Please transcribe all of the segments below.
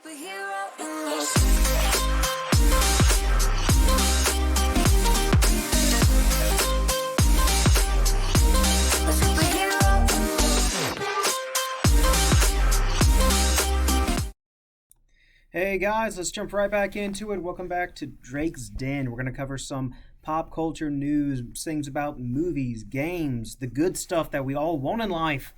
Superhero in this. A superhero in this. Hey guys, let's jump right back into it. Welcome back to Drake's Den. We're going to cover some pop culture news, things about movies, games, the good stuff that we all want in life.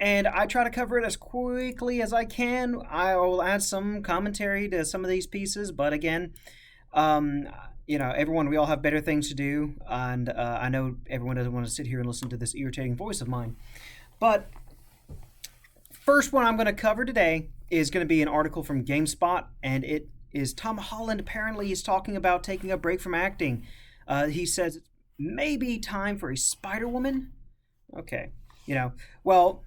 And I try to cover it as quickly as I can. I will add some commentary to some of these pieces, but again, um, everyone, we all have better things to do, and I know everyone doesn't want to sit here and listen to this irritating voice of mine. But first one I'm going to cover today is going to be an article from GameSpot, and it is Tom Holland. Apparently, he's talking about taking a break from acting. He says it's maybe time for a Spider-Woman. Okay, well,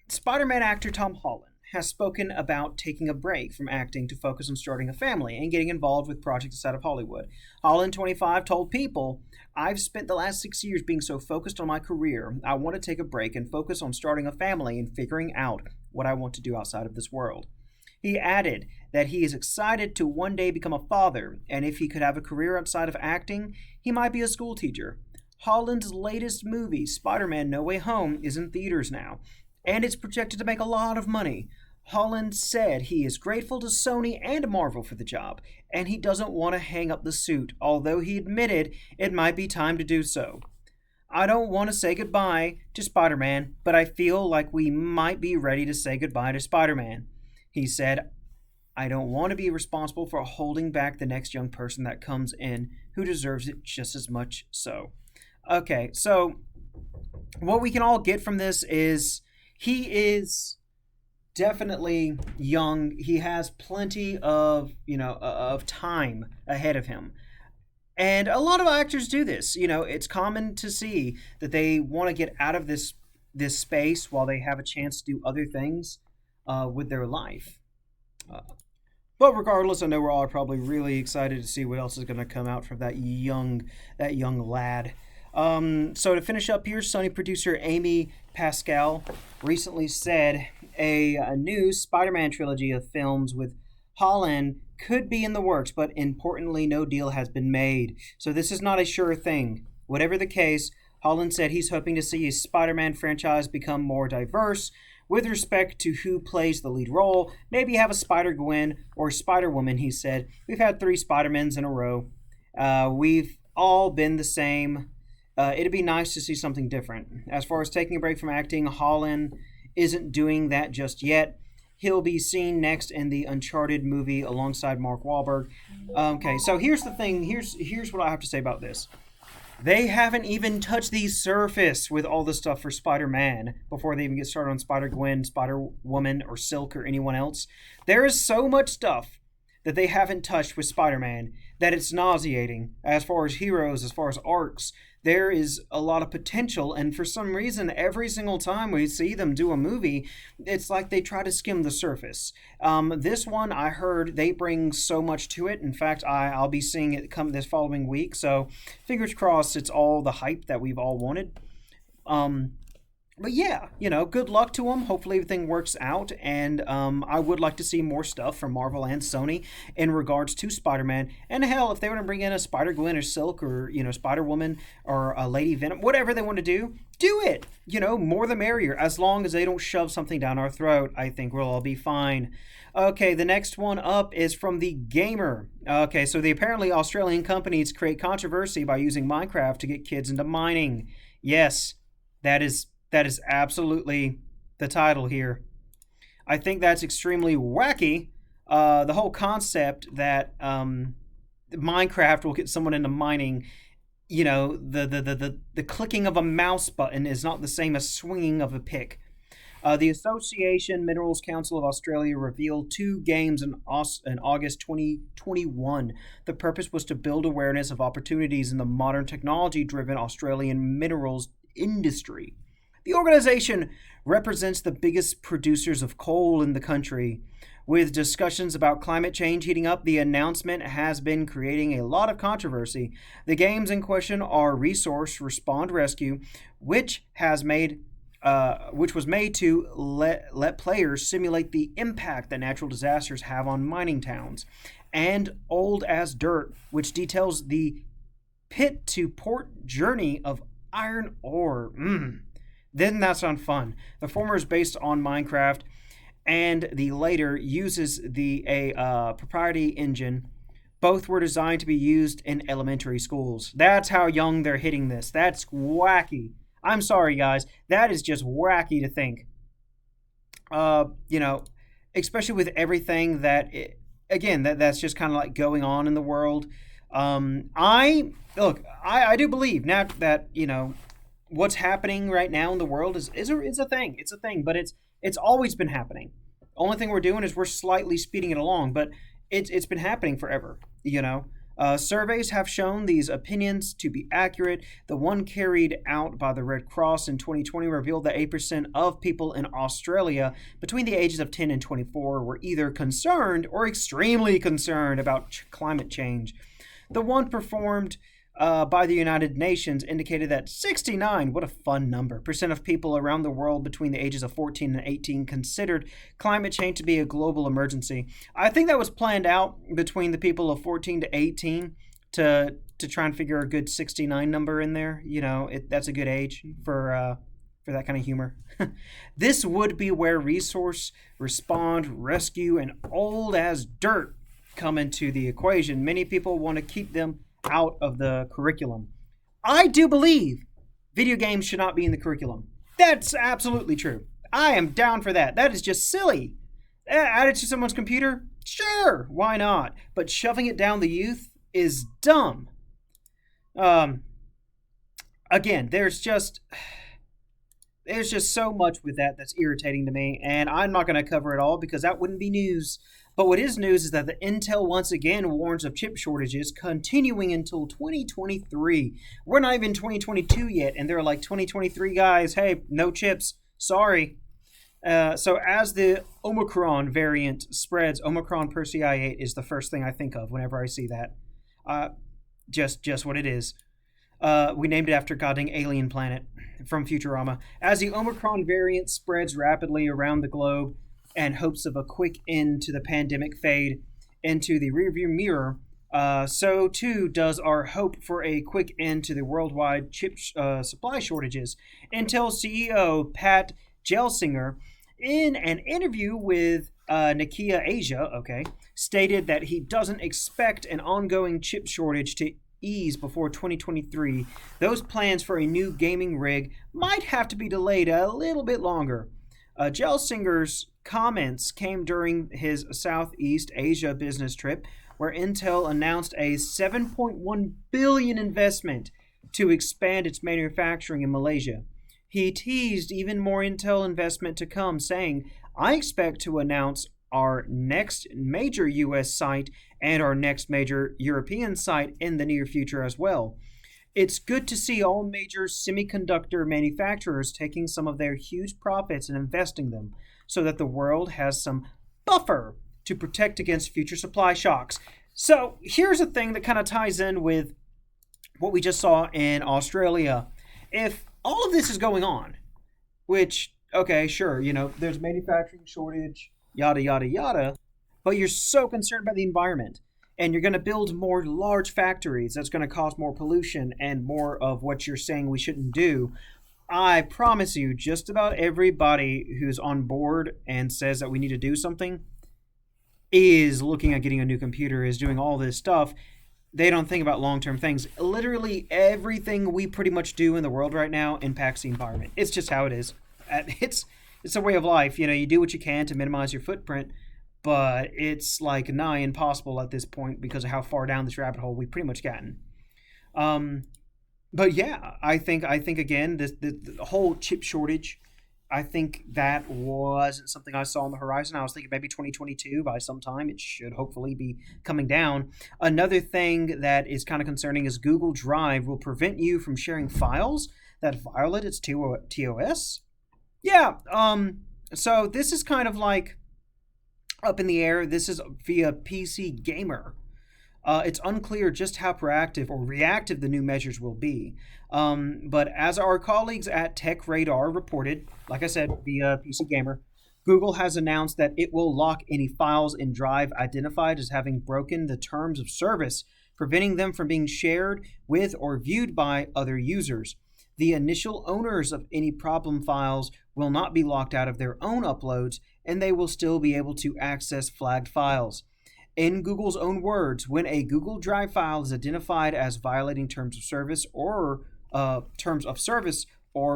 Spider-Man actor Tom Holland has spoken about taking a break from acting to focus on starting a family and getting involved with projects outside of Hollywood. Holland, 25, told People, "I've spent the last 6 years being so focused on my career. I want to take a break and focus on starting a family and figuring out what I want to do outside of this world." He added that he is excited to one day become a father, and if he could have a career outside of acting, he might be a school teacher. Holland's latest movie, Spider-Man No Way Home, is in theaters now, and it's projected to make a lot of money. Holland said he is grateful to Sony and Marvel for the job, and he doesn't want to hang up the suit, although he admitted it might be time to do so. "I don't want to say goodbye to Spider-Man, but I feel like we might be ready to say goodbye to Spider-Man." He said, "I don't want to be responsible for holding back the next young person that comes in who deserves it just as much so." Okay, so what we can all get from this is he is definitely young. He has plenty of time ahead of him. And a lot of actors do this. It's common to see that they want to get out of this space while they have a chance to do other things with their life. But regardless, I know we're all probably really excited to see what else is going to come out from that young lad. So to finish up here, Sony producer Amy Pascal recently said a new Spider-Man trilogy of films with Holland could be in the works, but importantly, no deal has been made. So this is not a sure thing. Whatever the case, Holland said he's hoping to see his Spider-Man franchise become more diverse with respect to who plays the lead role. Maybe have a Spider-Gwen or Spider-Woman, he said. "We've had 3 Spider-Mans in a row. We've all been the same. It'd be nice to see something different." As far as taking a break from acting, Holland isn't doing that just yet. He'll be seen next in the Uncharted movie alongside Mark Wahlberg. Okay, so here's the thing. Here's what I have to say about this. They haven't even touched the surface with all the stuff for Spider-Man before they even get started on Spider-Gwen, Spider-Woman, or Silk, or anyone else. There is so much stuff that they haven't touched with Spider-Man that it's nauseating. As far as heroes, as far as arcs, there is a lot of potential, and for some reason, every single time we see them do a movie, it's like they try to skim the surface. This one, I heard they bring so much to it. In fact, I'll be seeing it come this following week, so fingers crossed it's all the hype that we've all wanted. But yeah, good luck to them. Hopefully everything works out, and I would like to see more stuff from Marvel and Sony in regards to Spider-Man. And hell, if they want to bring in a Spider-Gwen or Silk or, Spider-Woman or a Lady Venom, whatever they want to do it. More the merrier. As long as they don't shove something down our throat, I think we'll all be fine. Okay, the next one up is from The Gamer. Okay, so the apparently Australian companies create controversy by using Minecraft to get kids into mining. Yes, that is absolutely the title here. I think that's extremely wacky. The whole concept that Minecraft will get someone into mining, the clicking of a mouse button is not the same as swinging of a pick. The Association Minerals Council of Australia revealed 2 games in August 2021. The purpose was to build awareness of opportunities in the modern technology-driven Australian minerals industry. The organization represents the biggest producers of coal in the country. With discussions about climate change heating up, the announcement has been creating a lot of controversy. The games in question are Resource Respond Rescue, which has made which was made to let players simulate the impact that natural disasters have on mining towns, and Old as Dirt, which details the pit to port journey of iron ore. Didn't that sound fun? The former is based on Minecraft, and the later uses the proprietary engine. Both were designed to be used in elementary schools. That's how young they're hitting this. That's wacky. I'm sorry, guys. That is just wacky to think. You know, especially with everything that's just kind of like going on in the world. I do believe now that what's happening right now in the world is a thing. It's a thing, but it's always been happening. Only thing we're doing is we're slightly speeding it along, but it's been happening forever. Surveys have shown these opinions to be accurate. The one carried out by the Red Cross in 2020 revealed that 8% of people in Australia between the ages of 10 and 24 were either concerned or extremely concerned about climate change. The one performed by the United Nations indicated that 69, what a fun number, percent of people around the world between the ages of 14 and 18 considered climate change to be a global emergency. I think that was planned out between the people of 14 to 18 to try and figure a good 69 number in there. That's a good age for that kind of humor. This would be where resource, respond, rescue, and old as dirt come into the equation. Many people want to keep them out of the curriculum. I do believe video games should not be in the curriculum. That's absolutely true. I am down for that. That is just silly. Add it to someone's computer? Sure, why not? But shoving it down the youth is dumb. Again, there's just so much with that's irritating to me, and I'm not going to cover it all because that wouldn't be news. But what is news is that the Intel once again warns of chip shortages continuing until 2023. We're not even 2022 yet, and they're like, 2023, guys, hey, no chips. Sorry. So as the Omicron variant spreads, Omicron Persei 8 is the first thing I think of whenever I see that. Just what it is. We named it after goddamn alien planet from Futurama. As the Omicron variant spreads rapidly around the globe, and hopes of a quick end to the pandemic fade into the rearview mirror, so too does our hope for a quick end to the worldwide chip supply shortages. Intel CEO Pat Gelsinger, in an interview with Nikkei Asia, stated that he doesn't expect an ongoing chip shortage to ease before 2023. Those plans for a new gaming rig might have to be delayed a little bit longer. Gelsinger's comments came during his Southeast Asia business trip, where Intel announced a $7.1 billion investment to expand its manufacturing in Malaysia. He teased even more Intel investment to come, saying, "I expect to announce our next major U.S. site and our next major European site in the near future as well. It's good to see all major semiconductor manufacturers taking some of their huge profits and investing them, so that the world has some buffer to protect against future supply shocks." So here's a thing that kind of ties in with what we just saw in Australia. If all of this is going on, which, okay, sure, there's manufacturing shortage, yada, yada, yada, but you're so concerned about the environment, and you're going to build more large factories that's going to cause more pollution and more of what you're saying we shouldn't do. I promise you, just about everybody who's on board and says that we need to do something is looking at getting a new computer, is doing all this stuff. They don't think about long-term things. Literally everything we pretty much do in the world right now impacts the environment. It's just how it is. It's a way of life. You do what you can to minimize your footprint, but it's like nigh impossible at this point because of how far down this rabbit hole we've pretty much gotten. But yeah, I think again, the whole chip shortage, I think that wasn't something I saw on the horizon. I was thinking maybe 2022 by some time. It should hopefully be coming down. Another thing that is kind of concerning is Google Drive will prevent you from sharing files that violate its TOS. Yeah, so this is kind of like up in the air. This is via PC Gamer. It's unclear just how proactive or reactive the new measures will be. But as our colleagues at Tech Radar reported, like I said, via PC Gamer, Google has announced that it will lock any files in Drive identified as having broken the terms of service, preventing them from being shared with or viewed by other users. The initial owners of any problem files will not be locked out of their own uploads, and they will still be able to access flagged files. In Google's own words, when a Google Drive file is identified as violating terms of service or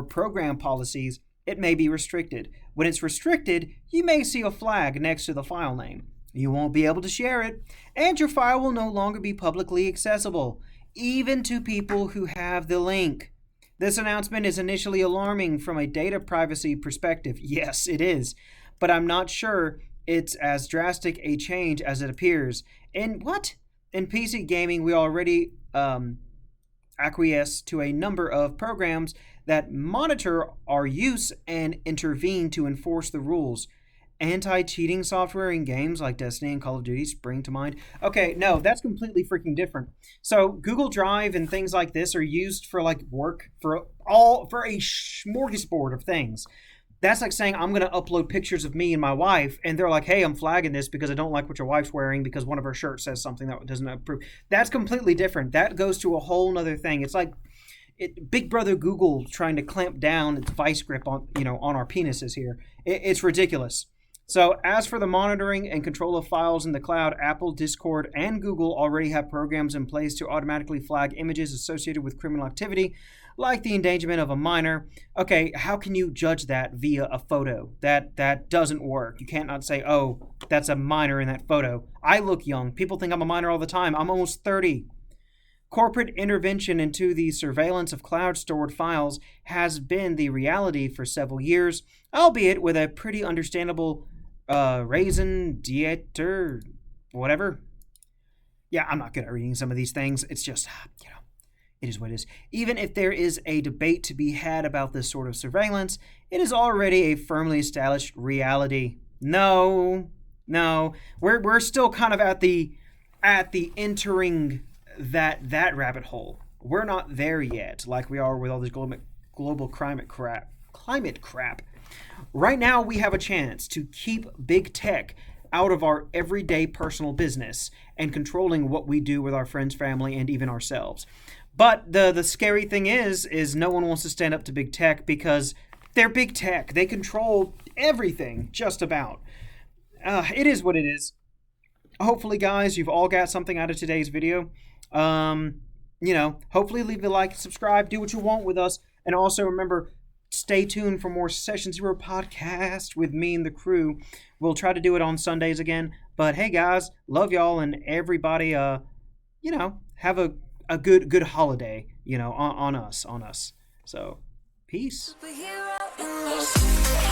program policies, it may be restricted. When it's restricted, you may see a flag next to the file name. You won't be able to share it, and your file will no longer be publicly accessible, even to people who have the link. This announcement is initially alarming from a data privacy perspective. Yes, it is, but I'm not sure it's as drastic a change as it appears. In PC gaming, we already acquiesce to a number of programs that monitor our use and intervene to enforce the rules. Anti-cheating software in games like Destiny and Call of Duty spring to mind. Okay, no, that's completely freaking different. So Google Drive and things like this are used for like work for a smorgasbord of things. That's like saying I'm going to upload pictures of me and my wife, and they're like, hey, I'm flagging this because I don't like what your wife's wearing because one of her shirts says something that doesn't approve. That's completely different. That goes to a whole nother thing. It's like Big Brother Google trying to clamp down its vice grip on our penises here. It's ridiculous. So as for the monitoring and control of files in the cloud, Apple, Discord, and Google already have programs in place to automatically flag images associated with criminal activity, like the endangerment of a minor. Okay, how can you judge that via a photo? That doesn't work. You can't not say, oh, that's a minor in that photo. I look young. People think I'm a minor all the time. I'm almost 30. Corporate intervention into the surveillance of cloud-stored files has been the reality for several years, albeit with a pretty understandable raison d'etre, whatever. Yeah, I'm not good at reading some of these things. It's just, it is what it is. Even if there is a debate to be had about this sort of surveillance, it is already a firmly established reality. No, we're still kind of at the entering that rabbit hole. We're not there yet, like we are with all this global climate crap. Right now, we have a chance to keep big tech out of our everyday personal business and controlling what we do with our friends, family, and even ourselves. But the scary thing is no one wants to stand up to big tech because they're big tech. They control everything, just about. It is what it is. Hopefully, guys, you've all got something out of today's video. Hopefully leave a like, subscribe, do what you want with us. And also remember, stay tuned for more Session Zero podcast with me and the crew. We'll try to do it on Sundays again. But hey, guys, love y'all, and everybody, have a good holiday, on us. So, peace. Superhero in this.